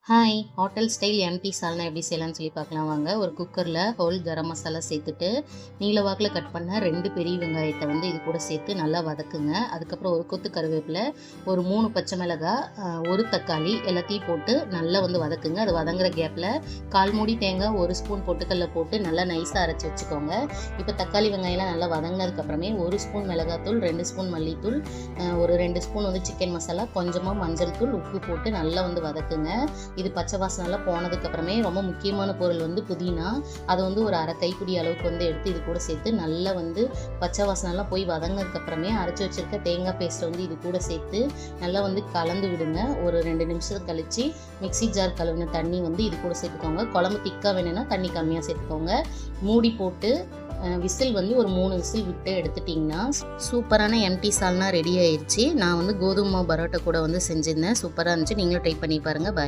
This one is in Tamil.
ஹாய்! ஹோட்டல் ஸ்டைல் எம்டி சால்னா எப்படி செய்யலாம்னு சொல்லி பார்க்கலாம் வாங்க. ஒரு குக்கரில் ஹோல் கரம் மசாலா சேர்த்துட்டு, நீள வாக்கில் கட் பண்ண 2 பெரிய வெங்காயத்தை வந்து இது கூட சேர்த்து நல்லா வதக்குங்க. அதுக்கப்புறம் ஒரு கொத்து கருவேப்பிலை, ஒரு 3 பச்சை மிளகாய், ஒரு தக்காளி எல்லாத்தையும் போட்டு நல்லா வந்து வதக்குங்க. அது வதங்குற கேப்பில் 1/4 மூடி தேங்காய், 1 ஸ்பூன் பொட்டுக்கடலை போட்டு நல்லா நைஸாக அரைச்சி வச்சுக்கோங்க. இப்போ தக்காளி வெங்காயம்லாம் நல்லா வதங்கினதுக்கப்புறமே 1 ஸ்பூன் மிளகாத்தூள், 2 ஸ்பூன் மல்லித்தூள், ஒரு 2 ஸ்பூன் வந்து சிக்கன் மசாலா, கொஞ்சமாக மஞ்சள் தூள், உப்பு போட்டு நல்லா வந்து வதக்குங்க. இது பச்சை வாசனைலாம் போனதுக்கப்புறமே ரொம்ப முக்கியமான பொருள் வந்து புதினா. அதை வந்து ஒரு அரை கைப்பிடி அளவுக்கு வந்து எடுத்து இது கூட சேர்த்து நல்லா வந்து பச்சை வாசனைலாம் போய் வதங்கினதுக்கப்புறமே அரைச்சி வச்சுருக்க தேங்காய் பேஸ்ட்டை வந்து இது கூட சேர்த்து நல்லா வந்து கலந்து விடுங்க. ஒரு 2 நிமிஷம் கழித்து மிக்ஸி ஜார் கழுவின தண்ணி வந்து இது கூட சேர்த்துக்கோங்க. குழம்பு திக்காக வேணும்னா தண்ணி கம்மியாக சேர்த்துக்கோங்க. மூடி போட்டு விசில் வந்து ஒரு 3 விசில் விட்டு எடுத்துட்டிங்கன்னா சூப்பரான எம்டி சால்னா ரெடி ஆயிடுச்சு. நான் வந்து கோதுமை மாவு பரோட்டா கூட வந்து செஞ்சுருந்தேன். சூப்பராக இருந்துச்சு. நீங்களும் ட்ரை பண்ணி பாருங்கள். பாய்.